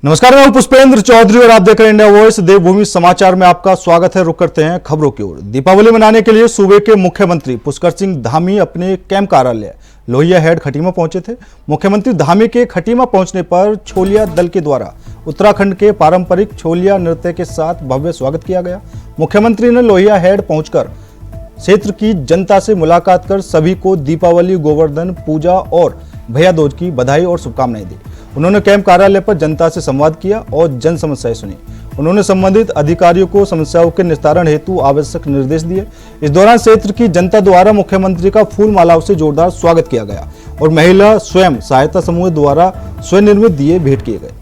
नमस्कार, मैं पुष्पेंद्र चौधरी और आप देख रहे हैं इंडिया वॉइस। देवभूमि समाचार में आपका स्वागत है। रुक करते हैं खबरों की ओर। दीपावली मनाने के लिए सूबे के मुख्यमंत्री पुष्कर सिंह धामी अपने कैंप कार्यालय लोहिया हेड खटीमा पहुंचे थे। मुख्यमंत्री धामी के खटीमा पहुंचने पर छोलिया दल के द्वारा उत्तराखंड के पारंपरिक छोलिया नृत्य के साथ भव्य स्वागत किया गया। मुख्यमंत्री ने लोहिया हेड पहुंचकर क्षेत्र की जनता से मुलाकात कर सभी को दीपावली, गोवर्धन पूजा और भैया दूज की बधाई और शुभकामनाएं दी। उन्होंने कैंप कार्यालय पर जनता से संवाद किया और जन समस्याएं सुनी। उन्होंने संबंधित अधिकारियों को समस्याओं के निस्तारण हेतु आवश्यक निर्देश दिए। इस दौरान क्षेत्र की जनता द्वारा मुख्यमंत्री का फूल मालाओं से जोरदार स्वागत किया गया और महिला स्वयं सहायता समूह द्वारा स्वनिर्मित दिए भेंट किए गए।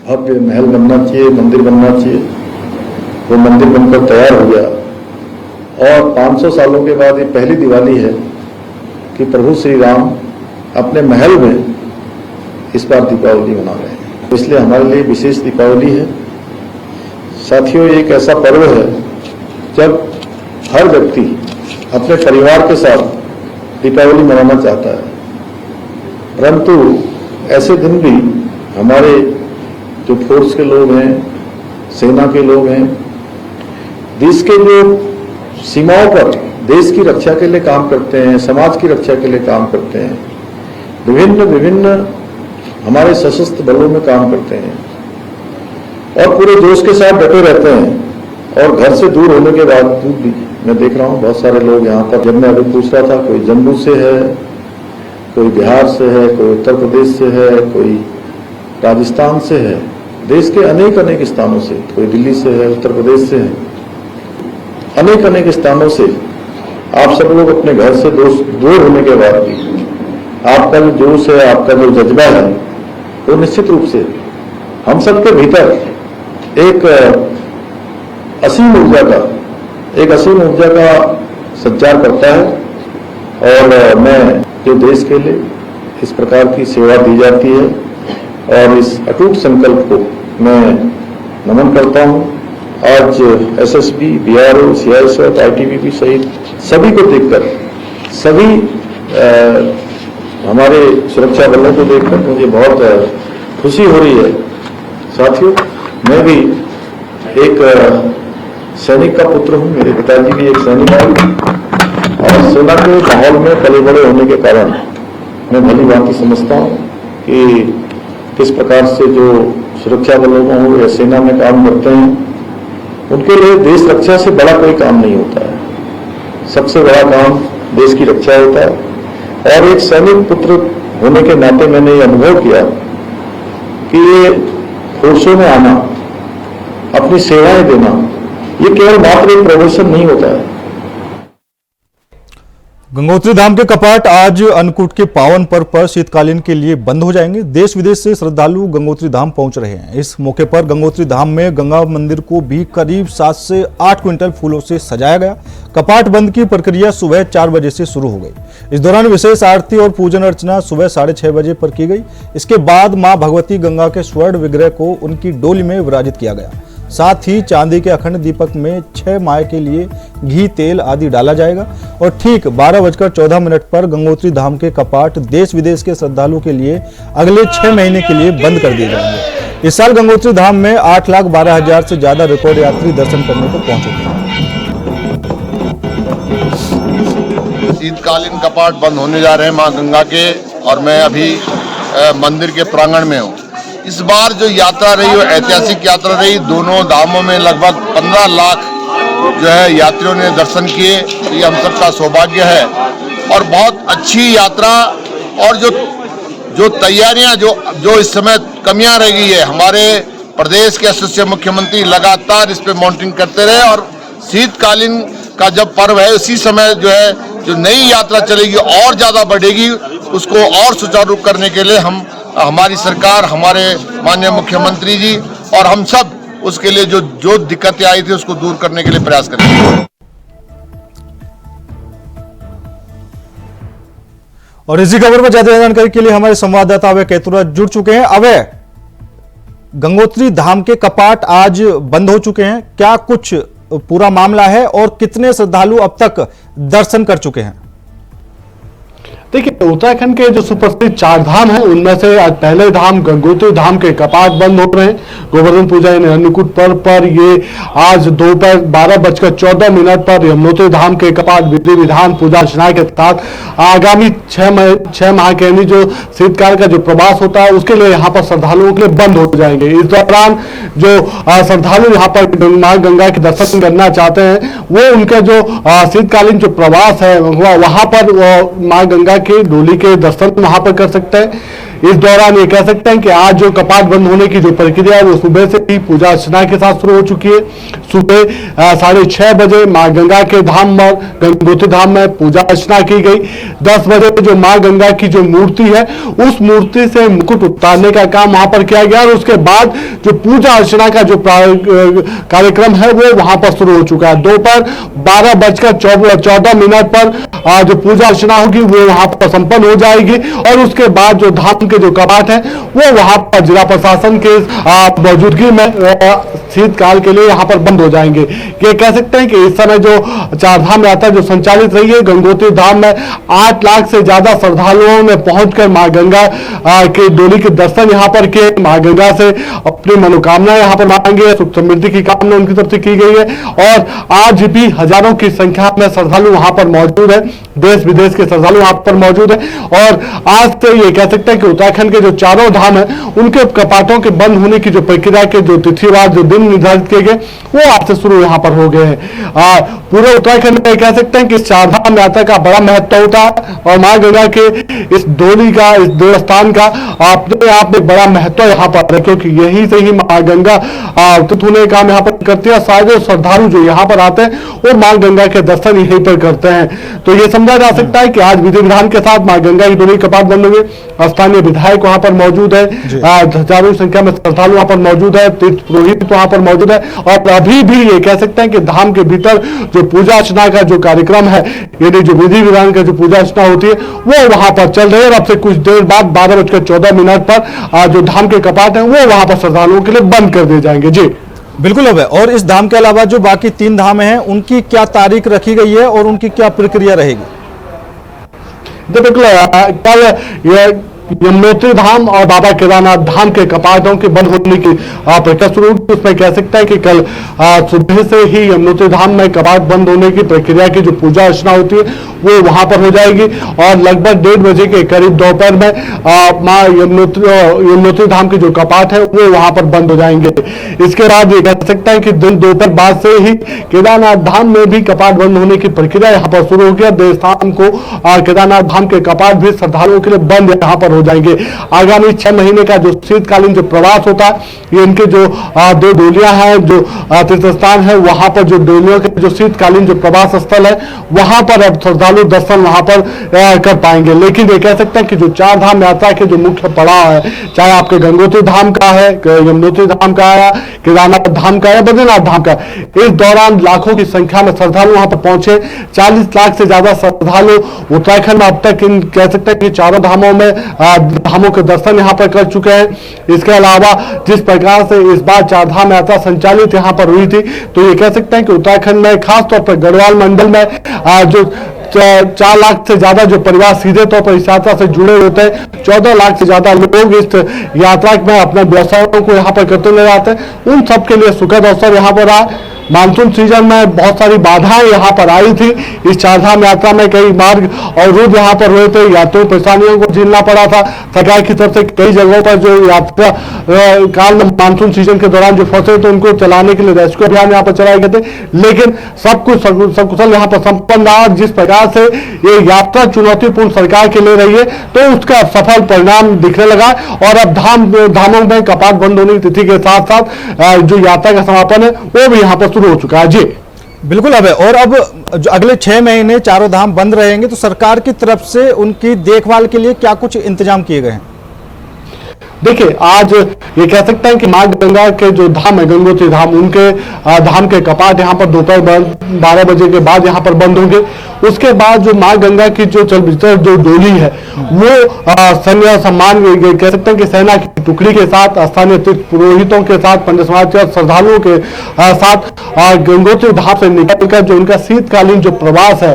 भव्य महल बनना चाहिए, मंदिर बनना चाहिए। वो मंदिर बनकर तैयार हो गया और 500 सालों के बाद ये पहली दिवाली है कि प्रभु श्री राम अपने महल में इस बार दीपावली मना रहे हैं। इसलिए हमारे लिए विशेष दीपावली है। साथियों, एक ऐसा पर्व है जब हर व्यक्ति अपने परिवार के साथ दीपावली मनाना चाहता है, परंतु ऐसे दिन भी हमारे जो फोर्स के लोग हैं, सेना के लोग हैं, देश के जो सीमाओं पर देश की रक्षा के लिए काम करते हैं, समाज की रक्षा के लिए काम करते हैं, विभिन्न हमारे सशस्त्र बलों में काम करते हैं और पूरे जोश के साथ डटे रहते हैं। और घर से दूर होने के बावजूद भी मैं देख रहा हूँ बहुत सारे लोग यहाँ पर, जब मैं अभी पूछ रहा था, कोई जम्मू से है, कोई बिहार से है, कोई उत्तर प्रदेश से है, कोई राजस्थान से है, देश के अनेक स्थानों से, कोई दिल्ली से है, उत्तर प्रदेश से है, अनेक स्थानों से आप सब लोग अपने घर से दूर होने के बाद भी आपका जो जोश है, आपका जो जज्बा है, वो निश्चित रूप से हम सबके भीतर एक असीम ऊर्जा का संचार करता है। और मैं जो देश के लिए इस प्रकार की सेवा दी जाती है और इस अटूट संकल्प को मैं नमन करता हूं। आज एसएसबी, बीआरओ, सीआईएसएफ, आईटीबीपी सहित सभी को देखकर, सभी हमारे सुरक्षा बलों को देखकर मुझे बहुत खुशी हो रही है। साथियों, मैं भी एक सैनिक का पुत्र हूं, मेरे पिताजी भी एक सैनिक हैं और सेना के माहौल में पले बड़े होने के कारण मैं भली भांति समझता हूं कि किस प्रकार से जो सुरक्षा बलों में हो या सेना में काम करते हैं, उनके लिए देश रक्षा से बड़ा कोई काम नहीं होता है। सबसे बड़ा काम देश की रक्षा होता है। और एक सैनिक पुत्र होने के नाते मैंने ये अनुभव किया कि ये फोर्सों में आना, अपनी सेवाएं देना, ये केवल मात्र एक प्रदर्शन नहीं होता है। गंगोत्री धाम के कपाट आज अन्नकूट के पावन पर्व पर शीतकालीन के लिए बंद हो जाएंगे। देश विदेश से श्रद्धालु गंगोत्री धाम पहुंच रहे हैं। इस मौके पर गंगोत्री धाम में गंगा मंदिर को भी करीब 7 से 8 क्विंटल फूलों से सजाया गया। कपाट बंद की प्रक्रिया सुबह 4 बजे से शुरू हो गई। इस दौरान विशेष आरती और पूजन अर्चना सुबह 6:30 बजे पर की गई। इसके बाद मां भगवती गंगा के स्वर्ण विग्रह को उनकी डोली में विराजित किया गया। साथ ही चांदी के अखंड दीपक में 6 माह के लिए घी, तेल आदि डाला जाएगा और ठीक 12:14 पर गंगोत्री धाम के कपाट देश विदेश के श्रद्धालुओं के लिए अगले 6 महीने के लिए बंद कर दिए जाएंगे। इस साल गंगोत्री धाम में 8,12,000 से ज्यादा रिकॉर्ड यात्री दर्शन करने को पहुंचे थे। शीतकालीन कपाट बंद होने जा रहे हैं मां गंगा के, और मैं अभी मंदिर के प्रांगण में हूँ। इस बार जो यात्रा रही वो ऐतिहासिक यात्रा रही। दोनों धामों में लगभग 15 लाख जो है यात्रियों ने दर्शन किए। ये हम सबका सौभाग्य है और बहुत अच्छी यात्रा। और जो तैयारियां जो इस समय कमियां रह गई है, हमारे प्रदेश के यशस्वी मुख्यमंत्री लगातार इस पे मॉनिटरिंग करते रहे और शीतकालीन का जब पर्व है उसी समय जो नई यात्रा चलेगी और ज्यादा बढ़ेगी, उसको और सुचारू करने के लिए हमारी सरकार, हमारे माननीय मुख्यमंत्री जी और हम सब उसके लिए जो दिक्कतें आई थी उसको दूर करने के लिए प्रयास करेंगे। और इसी खबर पर ज्यादा जानकारी के लिए हमारे संवाददाता अभय कैतुरा जुड़ चुके हैं। अभय, गंगोत्री धाम के कपाट आज बंद हो चुके हैं, क्या कुछ पूरा मामला है और कितने श्रद्धालु अब तक दर्शन कर चुके हैं? देखिए, उत्तराखंड के जो सुप्रसिद्ध 4 धाम हैं उनमें से आज पहले धाम गंगोत्री धाम के कपाट बंद हो रहे हैं। गोवर्धन पूजा यानी अन्नकूट पर्व पर ये आज दोपहर 12:14 पर यमुनोत्री धाम के कपाट विधि विधान पूजा अर्चना के साथ आगामी 6 माह के यानी जो शीतकाल का जो प्रवास होता है उसके लिए यहाँ पर श्रद्धालुओं के लिए बंद हो जाएंगे। इस दौरान जो श्रद्धालु यहाँ पर मां गंगा के दर्शन करना चाहते हैं वो उनका जो शीतकालीन जो प्रवास है वहां पर मां गंगा की डोली के दर्शन वहां पर कर सकते हैं। इस दौरान ये कह सकते हैं कि आज जो कपाट बंद होने की जो प्रक्रिया है वो सुबह से ही पूजा अर्चना के साथ शुरू हो चुकी है। सुबह 6:30 बजे मां गंगा के धाम और गंगोत्री धाम में पूजा अर्चना की गई। 10 बजे जो मां गंगा की जो मूर्ति है उस मूर्ति से मुकुट उतारने का काम वहां पर किया गया और उसके बाद जो पूजा अर्चना का जो कार्यक्रम है वो वहां पर शुरू हो चुका है। दोपहर 12:14 पर जो पूजा अर्चना होगी वो वहां पर संपन्न हो जाएगी और उसके बाद जो धाम के जो कपाट है वो वहां पर जिला प्रशासन के मौजूदगी में शीतकाल के लिए यहां पर बंद हो जाएंगे। ये कह सकते हैं कि इस समय जो 4 धाम यात्रा जो संचालित रही है गंगोत्री धाम में 8 लाख से ज्यादा श्रद्धालुओं ने पहुंचकर मां गंगा के डोली के दर्शन यहां पर किए। मां गंगा से अपनी मनोकामना यहां पर मांगी है, सुख समृद्धि की कामना उनकी तरफ से की गई है और आज भी हजारों की संख्या में श्रद्धालु वहां पर मौजूद है। देश विदेश के श्रद्धालु वहां पर मौजूद है और आज से ये कह सकते हैं कि उत्तराखंड के जो 4 धाम है उनके कपाटों के बंद होने की जो प्रक्रिया के जो तिथिवार जो दिन निर्धारित किए गए वो आज से शुरू यहाँ पर हो गए हैं। पूरे उत्तराखंड में कह सकते हैं कि 4 धाम यात्रा का बड़ा महत्व होता है और मां गंगा के इस डोली का इस देवस्थान का अपने आप में बड़ा महत्व यहाँ पर है क्योंकि यही से ही मां गंगा होने का काम यहाँ पर करती है। सारे श्रद्धालु जो यहाँ पर आते हैं वो मां गंगा के दर्शन यहीं पर करते हैं। तो ये समझा जा सकता है कि आज विधि विधान के साथ मां गंगा की डोली कपाट बंद हुए। स्थानीय विधायक वहां पर मौजूद है, हजारों की संख्या में श्रद्धालु वहां पर मौजूद है, तीर्थ पुरोहित वहां पर मौजूद है और अभी भी ये कह सकते हैं कि धाम के भीतर जो पूजा अर्चना का जो कार्यक्रम है यानी जो विधि विधान का जो पूजा अर्चना होती है वो वहां पर चल रही है और अब से कुछ देर बाद 12:14 पर जो धाम के कपाट है वो वहां पर श्रद्धालुओं के लिए बंद कर दिए जाएंगे। जी बिल्कुल है। और इस धाम के अलावा जो बाकी 3 धाम हैं उनकी क्या तारीख रखी गई है और उनकी क्या प्रक्रिया रहेगी? बिल्कुल, कल यमुनोत्री धाम और बाबा केदारनाथ धाम के कपाटों के बंद होने की प्रक्रिया शुरू हुई। उसमें कह सकते हैं कि कल सुबह से ही यमुनोत्री धाम में कपाट बंद होने की प्रक्रिया की जो पूजा अर्चना होती है वो वहां पर हो जाएगी और लगभग 1:30 बजे के करीब दोपहर में मां यमुनोत्री धाम के जो कपाट है वो वहां पर बंद हो जाएंगे। इसके बाद ये कह सकते हैं कि दिन दोपहर बाद से ही केदारनाथ धाम में भी कपाट बंद होने की प्रक्रिया यहाँ पर शुरू हो गया। देर शाम को केदारनाथ धाम के कपाट भी श्रद्धालुओं के लिए बंद यहाँ पर हो जाएंगे। आगामी 6 महीने का जो शीतकालीन जो प्रवास होता है ये इनके जो 2 डोलियां हैं जो तीर्थ स्थान है वहां पर जो डोलियों के जो शीतकालीन जो प्रवास स्थल है वहां पर अब श्रद्धालु दर्शन वहां पर कर पाएंगे। लेकिन ये कह सकते हैं कि जो 4 धाम यात्रा के जो मुख्य पड़ाव है चाहे आपके गंगोत्री धाम का है, यमुनोत्री धाम का है, केदारनाथ धाम का है, बद्रीनाथ धाम का, इस दौरान लाखों की संख्या में श्रद्धालु वहां पर पहुंचे। 40 लाख से ज्यादा श्रद्धालु उत्तराखंड में अब तक इन कह सकते हैं कि 4 धामों में धामों के दर्शन यहाँ पर कर चुके हैं। इसके अलावा जिस प्रकार से इस बार 4 धाम यात्रा संचालित यहाँ पर हुई थी तो ये कह सकते हैं कि उत्तराखंड में खासतौर पर गढ़वाल मंडल में जो 4 लाख से ज्यादा जो परिवार सीधे तौर पर इस यात्रा से जुड़े होते हैं, 14 लाख से ज्यादा लोग इस यात्रा में अपने व्यवसायों को यहाँ पर करते नजर आते हैं। उन सबके लिए सुखद अवसर यहाँ पर रहा। मानसून सीजन में बहुत सारी बाधाएं यहाँ पर आई थी। इस 4 धाम यात्रा में कई मार्ग अवरुद्ध यहाँ पर हुए थे, यात्रियों परेशानियों को झेलना पड़ा था। सरकार की तरफ से कई जगहों पर जो यात्रा काल में मानसून सीजन के दौरान जो फंसे थे उनको चलाने के लिए रेस्क्यू अभियान यहाँ पर चलाए गए थे, लेकिन सब कुछ सकुशल यहाँ पर संपन्न रहा। जिस प्रकार से ये यात्रा चुनौतीपूर्ण सरकार के लिए रही है तो उसका सफल परिणाम दिखने लगा और अब धामों में कपाट बंद होने की तिथि के साथ साथ जो यात्रा का समापन है वो भी यहाँ पर शुरू हो चुका है। जी बिल्कुल है। और अब जो अगले 6 महीने 4 धाम बंद रहेंगे तो सरकार की तरफ से उनकी देखभाल के लिए क्या कुछ इंतजाम किए गए हैं? देखिए, आज ये कह सकते हैं कि मां गंगा के जो धाम है गंगोत्री धाम उनके धाम के कपाट यहाँ पर दोपहर 12 बजे के बाद यहाँ पर बंद होंगे। उसके बाद जो मां गंगा की जो चल जो डोली है वो सैन्य सम्मान कह सकते हैं कि सेना की टुकड़ी के साथ, स्थानीय तीर्थ पुरोहितों के साथ, पंडित समाज के श्रद्धालुओं के साथ गंगोत्री धाम से निकलकर जो उनका शीतकालीन जो प्रवास है,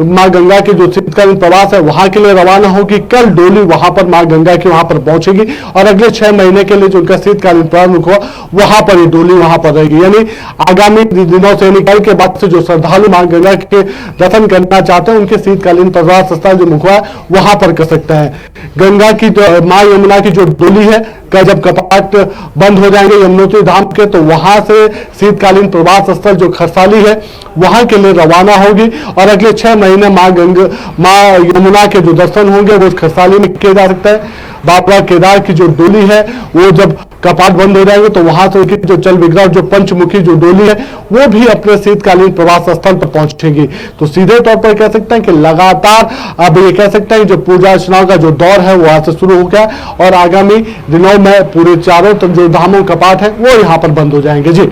मां गंगा के जो शीतकालीन प्रवास है वहां के लिए रवाना होगी। कल डोली वहां पर मां गंगा की वहां पर पहुंचेगी और अगले 6 महीने के लिए जो उनका शीतकालीन प्रारंभ हुआ वहां पर ये डोली वहां पर रहेगी। यानी आगामी दिनों से कल के बाद से जो श्रद्धालु मां गंगा के दर्शन करना चाहते हैं उनके शीतकालीन प्रवास स्थल जो मुखवा वहां पर कर सकते हैं। गंगा की मां यमुना की जो डोली है का जब कपाट बंद हो जाएंगे यमुनोत्री धाम के, तो वहां से शीतकालीन प्रवास स्थल जो खरसाली है वहां के लिए रवाना होगी और अगले 6 महीने मां यमुना के जो दर्शन होंगे वो खरसाली में किया जा सकता है। बाबा केदार की जो डोली है वो जब कपाट बंद हो जाएंगे तो वहां से उनकी जो चल विग्रह जो पंचमुखी जो डोली है वो भी अपने शीतकालीन प्रवास स्थल पर पहुंचेगी। तो सीधे तौर पर कह सकते हैं कि लगातार अब ये कह सकते हैं जो पूजा अर्चना का जो दौर है वो आज से शुरू हो गया और आगामी दिनों में पूरे चारों तरफ जो धामों कपाट है वो यहाँ पर बंद हो जाएंगे। जी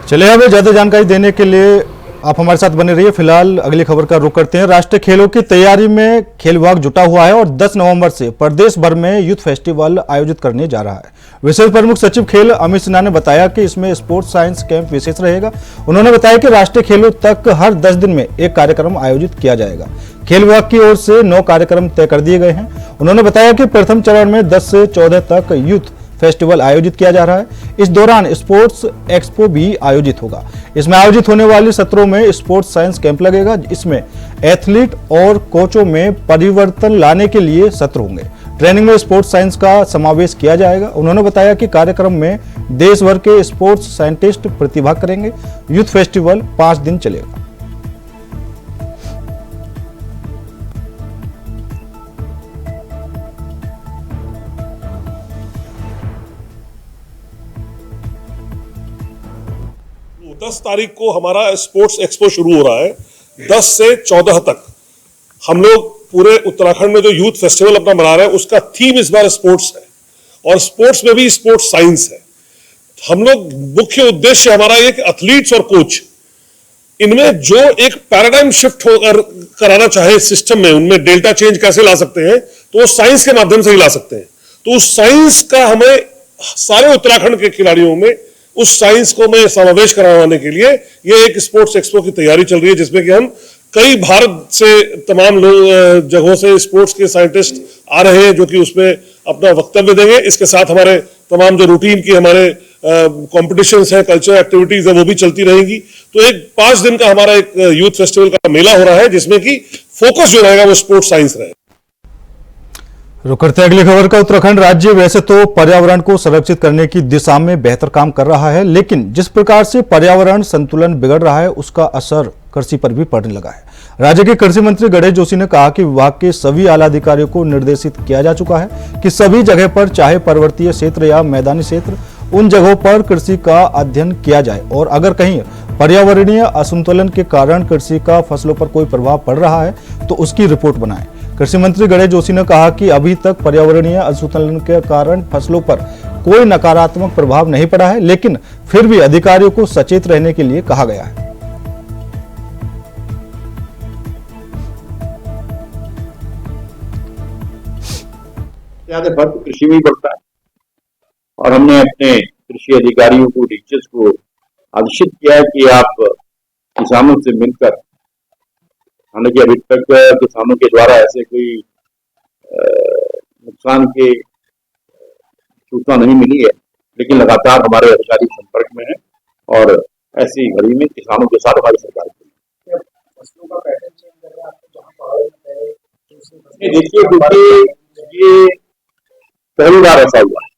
चलिए, हमें ज्यादा जानकारी देने के लिए आप हमारे साथ बने रहिए। फिलहाल अगली खबर का रुख करते हैं। राष्ट्रीय खेलों की तैयारी में खेल विभाग जुटा हुआ है और 10 नवंबर से प्रदेश भर में यूथ फेस्टिवल आयोजित करने जा रहा है। विशेष प्रमुख सचिव खेल अमित सिन्हा ने बताया कि इसमें स्पोर्ट्स साइंस कैंप विशेष रहेगा। उन्होंने बताया कि राष्ट्रीय खेलों तक हर 10 दिन में एक कार्यक्रम आयोजित किया जाएगा। खेल विभाग की ओर से 9 कार्यक्रम तय कर दिए गए हैं। उन्होंने बताया कि प्रथम चरण में 10 से 14 तक यूथ फेस्टिवल आयोजित किया जा रहा है। इस दौरान स्पोर्ट्स एक्सपो भी आयोजित होगा। इसमें आयोजित होने वाले सत्रों में स्पोर्ट्स साइंस कैंप लगेगा। इसमें एथलीट और कोचों में परिवर्तन लाने के लिए सत्र होंगे। ट्रेनिंग में स्पोर्ट्स साइंस का समावेश किया जाएगा। उन्होंने बताया कि कार्यक्रम में देश भर के स्पोर्ट्स साइंटिस्ट प्रतिभाग करेंगे। यूथ फेस्टिवल 5 दिन चलेगा। तो 10 तारीख को हमारा स्पोर्ट्स एक्सपो शुरू हो रहा है। 10 से 14 तक हम लोग पूरे उत्तराखंड में जो यूथ फेस्टिवल अपना मना रहे हैं उसका थीम इस बार स्पोर्ट्स है और स्पोर्ट्स में भी स्पोर्ट्स साइंस है। हम लोग मुख्य उद्देश्य हमारा ये कि एथलीट्स और कोच इनमें जो एक पैराडाइम शिफ्ट कराना चाहे सिस्टम में, उनमें डेल्टा चेंज कैसे ला सकते हैं तो वो साइंस के माध्यम से ही ला सकते हैं। तो उस साइंस का हमें सारे उत्तराखंड के खिलाड़ियों में उस साइंस को में समावेश करवाने के लिए ये एक स्पोर्ट्स एक्सपो की तैयारी चल रही है, जिसमें कि हम कई भारत से तमाम लोग जगहों से स्पोर्ट्स के साइंटिस्ट आ रहे हैं जो कि उसमें अपना वक्तव्य देंगे। इसके साथ हमारे तमाम जो रूटीन की हमारे कॉम्पिटिशन्स हैं, कल्चरल एक्टिविटीज है, वो भी चलती रहेंगी। तो एक 5 दिन का हमारा एक यूथ फेस्टिवल का मेला हो रहा है जिसमें कि फोकस जो रहेगा वो स्पोर्ट्स साइंस रहेगा। रुक करते हैं अगली खबर का। उत्तराखंड राज्य वैसे तो पर्यावरण को संरक्षित करने की दिशा में बेहतर काम कर रहा है, लेकिन जिस प्रकार से पर्यावरण संतुलन बिगड़ रहा है उसका असर कृषि पर भी पड़ने लगा है। राज्य के कृषि मंत्री गणेश जोशी ने कहा कि विभाग के सभी आला अधिकारियों को निर्देशित किया जा चुका है कि सभी जगह पर, चाहे पर्वतीय क्षेत्र या मैदानी क्षेत्र, उन जगहों पर कृषि का अध्ययन किया जाए और अगर कहीं पर्यावरणीय असंतुलन के कारण कृषि का फसलों पर कोई प्रभाव पड़ रहा है तो उसकी रिपोर्ट बनाएं। कृषि मंत्री गणेश जोशी ने कहा कि अभी तक पर्यावरणीय असंतुलन के कारण फसलों पर कोई नकारात्मक प्रभाव नहीं पड़ा है, लेकिन फिर भी अधिकारियों को सचेत रहने के लिए कहा गया है। ज्यादा फर्क कृषि में ही पड़ता है और हमने अपने कृषि अधिकारियों को, टीचर्स को आदेशित किया है कि आप किसानों से मिलकर, हालांकि अभी तक किसानों के द्वारा ऐसे कोई नुकसान की सूचना नहीं मिली है, लेकिन लगातार हमारे अधिकारी संपर्क में हैं और ऐसी घड़ी में किसानों के साथ हमारी सरकार देखिए ये पहली बार ऐसा हुआ है,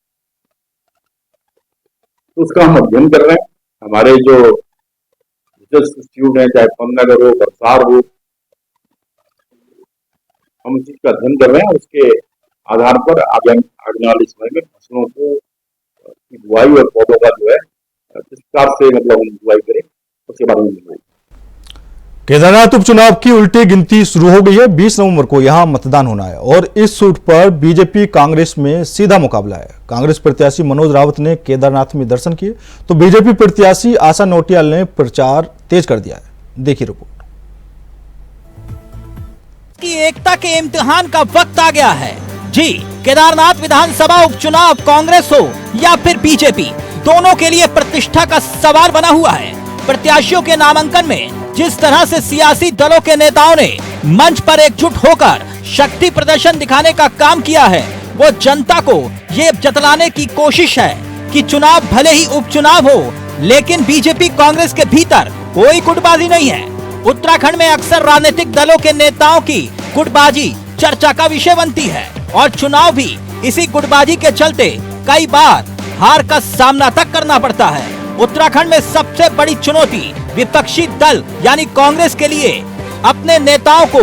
तो उसका हम अध्ययन कर रहे हैं। हमारे जो रिसर्च इंस्टीट्यूट है, चाहे पन्नागर हो, बरसार हो, हम इस चीज का अध्ययन कर रहे हैं। उसके आधार पर आगे वाले समय में फसलों को बुआई और पौधों का जो है किस प्रकार से मतलब हम बुआई करें उसके बारे में। केदारनाथ उपचुनाव की उल्टी गिनती शुरू हो गई है। 20 नवंबर को यहां मतदान होना है और इस सूट पर बीजेपी कांग्रेस में सीधा मुकाबला है। कांग्रेस प्रत्याशी मनोज रावत ने केदारनाथ में दर्शन किए तो बीजेपी प्रत्याशी आशा नोटियाल ने प्रचार तेज कर दिया है। देखिए रिपोर्ट। की एकता के इम्तिहान का वक्त आ गया है। जी, केदारनाथ विधानसभा उपचुनाव कांग्रेस हो या फिर बीजेपी, दोनों के लिए प्रतिष्ठा का सवाल बना हुआ है। प्रत्याशियों के नामांकन में जिस तरह से सियासी दलों के नेताओं ने मंच पर एकजुट होकर शक्ति प्रदर्शन दिखाने का काम किया है, वो जनता को ये जतलाने की कोशिश है कि चुनाव भले ही उपचुनाव हो, लेकिन बीजेपी कांग्रेस के भीतर कोई गुटबाजी नहीं है। उत्तराखंड में अक्सर राजनीतिक दलों के नेताओं की गुटबाजी चर्चा का विषय बनती है और चुनाव भी इसी गुटबाजी के चलते कई बार हार का सामना तक करना पड़ता है। उत्तराखंड में सबसे बड़ी चुनौती विपक्षी दल यानी कांग्रेस के लिए अपने नेताओं को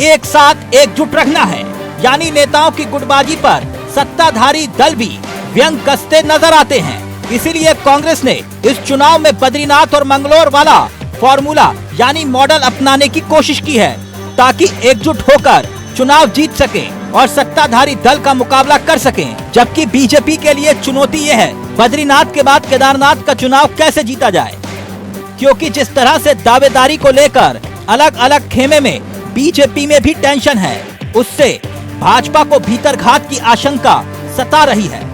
एक साथ एकजुट रखना है। यानी नेताओं की गुटबाजी पर सत्ताधारी दल भी व्यंग कसते नजर आते हैं। इसीलिए कांग्रेस ने इस चुनाव में बद्रीनाथ और मंगलोर वाला फॉर्मूला यानी मॉडल अपनाने की कोशिश की है, ताकि एकजुट होकर चुनाव जीत सके और सत्ताधारी दल का मुकाबला कर सकें। जबकि बीजेपी के लिए चुनौती ये है बद्रीनाथ के बाद केदारनाथ का चुनाव कैसे जीता जाए, क्योंकि जिस तरह से दावेदारी को लेकर अलग अलग खेमे में बीजेपी में भी टेंशन है, उससे भाजपा को भीतरघात की आशंका सता रही है।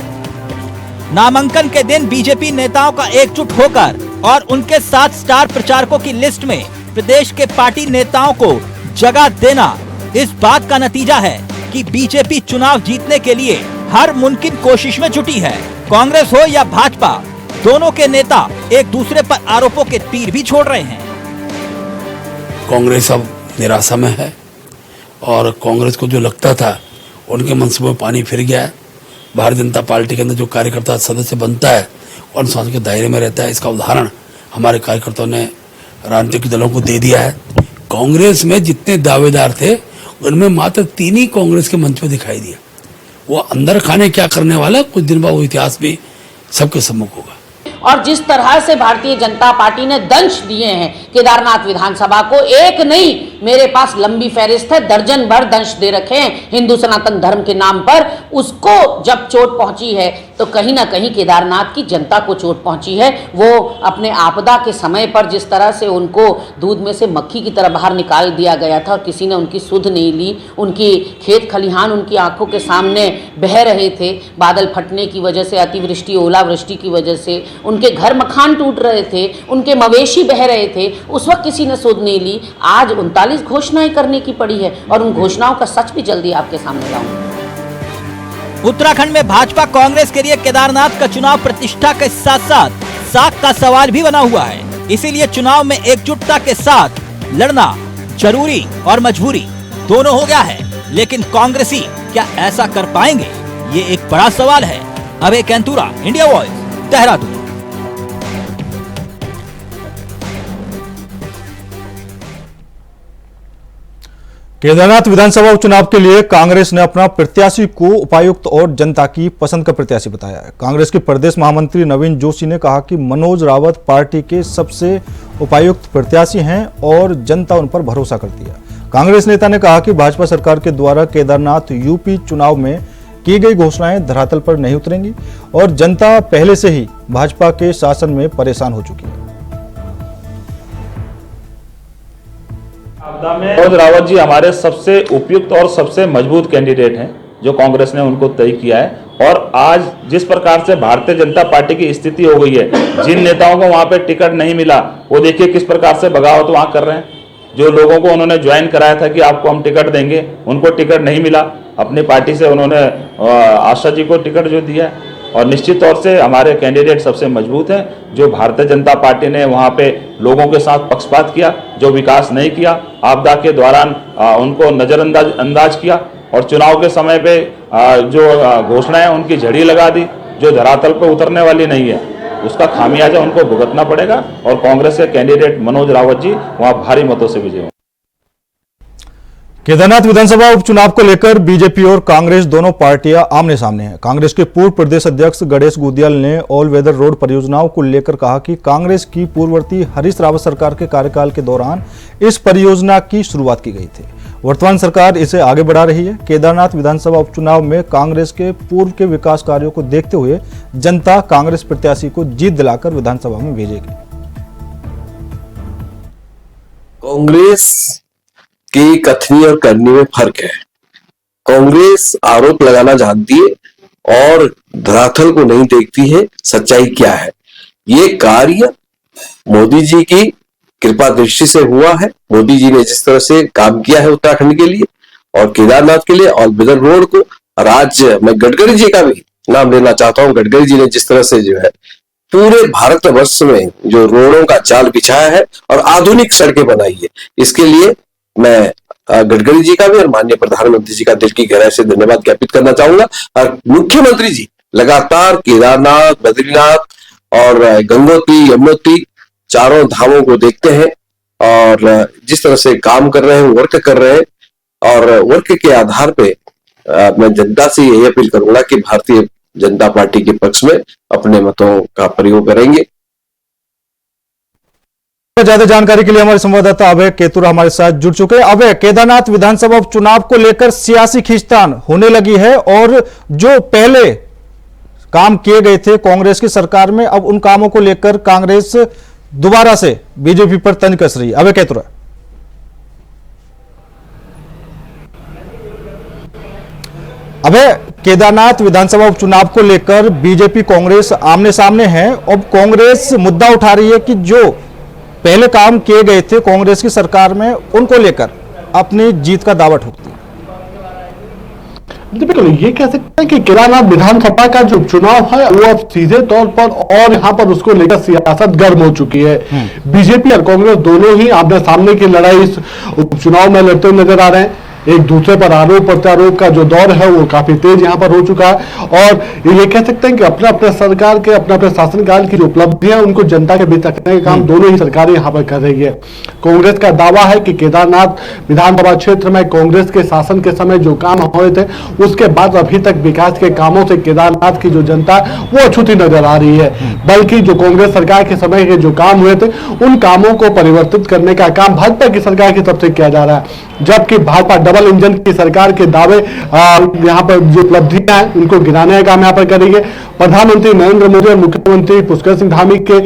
नामांकन के दिन बीजेपी नेताओं का एकजुट होकर और उनके साथ स्टार प्रचारकों की लिस्ट में प्रदेश के पार्टी नेताओं को जगह देना इस बात का नतीजा है कि बीजेपी चुनाव जीतने के लिए हर मुमकिन कोशिश में जुटी है। कांग्रेस हो या भाजपा, दोनों के नेता एक दूसरे पर आरोपों के तीर भी छोड़ रहे हैं। कांग्रेस अब निराशा में है और कांग्रेस को जो लगता था उनके मनसूबे में पानी फिर गया है। भारतीय जनता पार्टी के अंदर जो कार्यकर्ता सदस्य बनता है और अनुशासन के दायरे में रहता है, इसका उदाहरण हमारे कार्यकर्ताओं ने राजनीतिक दलों को दे दिया है। कांग्रेस में जितने दावेदार थे उनमें मात्र 3 ही कांग्रेस के मंच पर दिखाई दिया। वो अंदर खाने क्या करने वाला, कुछ दिन बाद वो इतिहास भी सबके सम्मुख होगा। और जिस तरह से भारतीय जनता पार्टी ने दंश दिए हैं केदारनाथ विधानसभा को, एक नहीं मेरे पास लंबी फहरिस्त है, दर्जन भर दंश दे रखे हैं हिंदू सनातन धर्म के नाम पर। उसको जब चोट पहुंची है तो कहीं ना कहीं केदारनाथ की जनता को चोट पहुंची है। वो अपने आपदा के समय पर जिस तरह से उनको दूध में से मक्खी की तरह बाहर निकाल दिया गया था और किसी ने उनकी सुध नहीं ली, उनकी खेत खलिहान उनकी आंखों के सामने बह रहे थे बादल फटने की वजह से, अतिवृष्टि ओलावृष्टि की वजह से, उनके घर मकान टूट रहे थे, उनके मवेशी बह रहे थे, उस वक्त किसी ने सुध नहीं ली। आज 39 घोषणाएं करने की पड़ी है और उन घोषणाओं का सच भी जल्दी आपके सामने लाऊंगा। उत्तराखंड में भाजपा कांग्रेस के लिए केदारनाथ का चुनाव प्रतिष्ठा के साथ साथ साख का सवाल भी बना हुआ है। इसीलिए चुनाव में एकजुटता के साथ लड़ना जरूरी और मजबूरी दोनों हो गया है। लेकिन कांग्रेसी क्या ऐसा कर पाएंगे, ये एक बड़ा सवाल है। अभय कैंतुरा, इंडिया वॉइस, देहरादून। केदारनाथ विधानसभा उपचुनाव के लिए कांग्रेस ने अपना प्रत्याशी को उपायुक्त और जनता की पसंद का प्रत्याशी बताया है। कांग्रेस के प्रदेश महामंत्री नवीन जोशी ने कहा कि मनोज रावत पार्टी के सबसे उपयुक्त प्रत्याशी हैं और जनता उन पर भरोसा करती है। कांग्रेस नेता ने कहा कि भाजपा सरकार के द्वारा केदारनाथ यूपी चुनाव में की गई घोषणाएं धरातल पर नहीं उतरेंगी और जनता पहले से ही भाजपा के शासन में परेशान हो चुकी है। मनोज रावत जी हमारे सबसे उपयुक्त और सबसे मजबूत कैंडिडेट हैं जो कांग्रेस ने उनको तय किया है। और आज जिस प्रकार से भारतीय जनता पार्टी की स्थिति हो गई है, जिन नेताओं को वहां पे टिकट नहीं मिला वो देखिए किस प्रकार से बगावत वहां कर रहे हैं। जो लोगों को उन्होंने ज्वाइन कराया था कि आपको हम टिकट देंगे, उनको टिकट नहीं मिला। अपनी पार्टी से उन्होंने आशा जी को टिकट जो दिया, और निश्चित तौर से हमारे कैंडिडेट सबसे मजबूत हैं। जो भारतीय जनता पार्टी ने वहाँ पे लोगों के साथ पक्षपात किया, जो विकास नहीं किया, आपदा के दौरान उनको नजरअंदाज किया और चुनाव के समय पे जो घोषणाएं उनकी झड़ी लगा दी, जो धरातल पर उतरने वाली नहीं है, उसका खामियाजा उनको भुगतना पड़ेगा। और कांग्रेस के कैंडिडेट मनोज रावत जी वहाँ भारी मतों से विजय होंगे। केदारनाथ विधानसभा उपचुनाव को लेकर बीजेपी और कांग्रेस दोनों पार्टियां आमने सामने हैं। कांग्रेस के पूर्व प्रदेश अध्यक्ष गणेश गुदियाल ने ऑल वेदर रोड परियोजनाओं को लेकर कहा कि कांग्रेस की पूर्ववर्ती हरीश रावत सरकार के कार्यकाल के दौरान इस परियोजना की शुरुआत की गई थी। वर्तमान सरकार इसे आगे बढ़ा रही है। केदारनाथ विधानसभा उपचुनाव में कांग्रेस के पूर्व के विकास कार्यों को देखते हुए जनता कांग्रेस प्रत्याशी को जीत दिलाकर विधानसभा में भेजेगी। कांग्रेस की कथनी और करनी में फर्क है। कांग्रेस आरोप लगाना जानती है और धरातल को नहीं देखती है सच्चाई क्या है। ये कार्य मोदी जी की कृपा दृष्टि से हुआ है। मोदी जी ने जिस तरह से काम किया है उत्तराखंड के लिए और केदारनाथ के लिए और बिदर रोड को, और आज मैं गडकरी जी का भी नाम लेना चाहता हूं। गडकरी जी ने जिस तरह से जो है पूरे भारतवर्ष में जो रोडों का जाल बिछाया है और आधुनिक सड़कें बनाई है, इसके लिए मैं गडकरी जी का भी और माननीय प्रधानमंत्री जी का दिल की गहराई से धन्यवाद ज्ञापित करना चाहूंगा। और मुख्यमंत्री जी लगातार केदारनाथ, बद्रीनाथ और गंगोत्री, यमुनोत्री चारों धामों को देखते हैं और जिस तरह से काम कर रहे हैं, वर्क कर रहे हैं और वर्क के आधार पे मैं जनता से यही अपील करूंगा कि भारतीय जनता पार्टी के पक्ष में अपने मतों का प्रयोग करेंगे। ज्यादा जानकारी के लिए हमारे संवाददाता अभय केतुरा हमारे साथ जुड़ चुके हैं। अभय, केदारनाथ विधानसभा उपचुनाव को लेकर सियासी खींचतान होने लगी है और जो पहले काम किए गए थे कांग्रेस की सरकार में, अब उन कामों को लेकर कांग्रेस दोबारा से बीजेपी पर तंज कस रही है। अभय केतुरा। अभय, केदारनाथ विधानसभा उपचुनाव को लेकर बीजेपी कांग्रेस आमने सामने है। अब कांग्रेस मुद्दा उठा रही है कि जो पहले काम किए गए थे कांग्रेस की सरकार में, उनको लेकर अपनी जीत का दावा ठोकती है। बिल्कुल, ये कह सकते हैं कि केदारनाथ विधानसभा का जो चुनाव है वो अब सीधे तौर पर और यहाँ पर उसको लेकर सियासत गर्म हो चुकी है। बीजेपी और कांग्रेस दोनों ही आमने सामने की लड़ाई इस उपचुनाव में लड़ते हुए नजर आ रहे हैं। एक दूसरे पर आरोप प्रत्यारोप का जो दौर है वो काफी तेज यहाँ पर हो चुका है और ये कह सकते हैं कि अपने अपने सरकार के अपने शासनकाल की जो उपलब्धियां उनको जनता के बीच रखने का काम दोनों ही सरकारें यहाँ पर कर रही है। कांग्रेस का दावा है कि केदारनाथ विधानसभा क्षेत्र में कांग्रेस के शासन के समय जो काम हुए थे उसके बाद अभी तक विकास के कामों से केदारनाथ की जो जनता वो अछूती नजर आ रही है, बल्कि जो कांग्रेस सरकार के समय के जो काम हुए थे उन कामों को परिवर्तित करने का काम भाजपा की सरकार की तरफ से किया जा रहा है। जबकि भाजपा डबल इंजन की सरकार के दावे यहाँ पर जो उपलब्धियां हैं उनको गिराने का काम यहाँ पर करेंगे। प्रधानमंत्री नरेंद्र मोदी और मुख्यमंत्री पुष्कर सिंह धामी के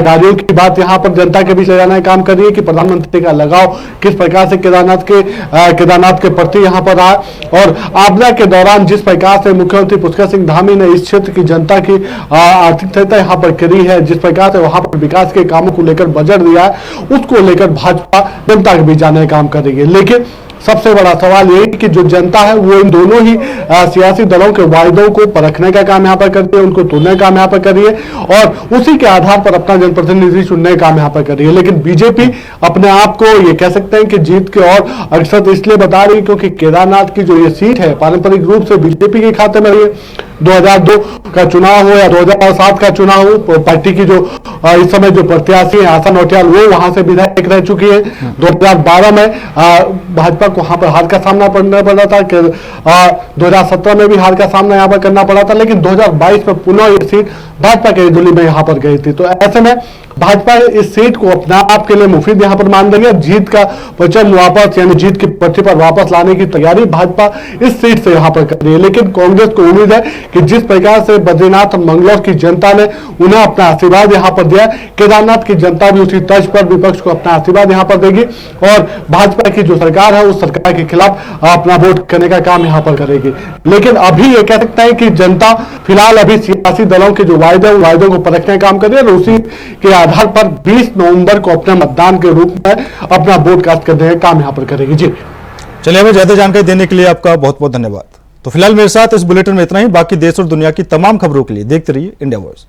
कार्यों की बात यहाँ पर जनता के बीच ले जाने का काम कर रही है कि प्रधानमंत्री का लगाव किस प्रकार से केदारनाथ के प्रति यहाँ पर रहा और आपदा के दौरान जिस प्रकार से मुख्यमंत्री पुष्कर सिंह धामी ने इस क्षेत्र की जनता की आर्थिक सहायता यहाँ पर करी है, जिस प्रकार से वहां पर विकास के कामों को लेकर बजट दिया है, उसको लेकर भाजपा जनता के बीच जाने का काम करेगी। लेकिन सबसे बड़ा सवाल ये कि जो जनता है वो इन दोनों ही सियासी दलों के वायदों को परखने का काम यहाँ पर कर रही है, उनको तोड़ने का काम यहाँ पर कर रही है और उसी के आधार पर अपना जनप्रतिनिधि चुनने का काम यहाँ पर कर रही है। लेकिन बीजेपी अपने आप को ये कह सकते हैं कि जीत के और अक्सर इसलिए बता रही है क्योंकि केदारनाथ की जो ये सीट है पारंपरिक रूप से बीजेपी के खाते में रही है। 2002 का चुनाव हो या 2007 का चुनाव हो, पार्टी की जो इस समय जो प्रत्याशी है आशा नौटियाल वो वहां से विधायक रह चुकी है। 2012 में भाजपा को वहां पर हार का सामना करना पड़ा था, 2017 में भी हार का सामना यहाँ पर करना पड़ा था, लेकिन 2022 में पुनः ये सीट भाजपा के धुली में यहाँ पर गई थी। तो ऐसे में भाजपा इस सीट को अपने आप के लिए मुफीद यहाँ पर मान देंगे। जीत का परचम वापस यानी जीत की पट्टी पर वापस लाने की तैयारी भाजपा इस सीट से यहाँ पर कर रही है। लेकिन कांग्रेस को उम्मीद है कि जिस प्रकार से बद्रीनाथ और मंगलौर की जनता ने उन्हें अपना आशीर्वाद यहाँ पर दिया, केदारनाथ की जनता भी उसी तर्ज पर विपक्ष को अपना आशीर्वाद यहाँ पर देगी और भाजपा की जो सरकार है उस सरकार के खिलाफ अपना वोट करने का काम यहाँ पर करेगी। लेकिन अभी ये कह सकते हैं कि जनता फिलहाल अभी सियासी दलों के जो वायदों को परखने का काम कर रही है और उसी के आधार पर 20 नवंबर को अपने मतदान के रूप में अपना वोट कास्ट करने का काम यहाँ पर करेगी। जी चलिए, हमें ज्यादा जानकारी देने के लिए आपका बहुत बहुत धन्यवाद। तो फिलहाल मेरे साथ इस बुलेटिन में इतना ही। बाकी देश और दुनिया की तमाम खबरों के लिए देखते रहिए इंडिया वॉइस।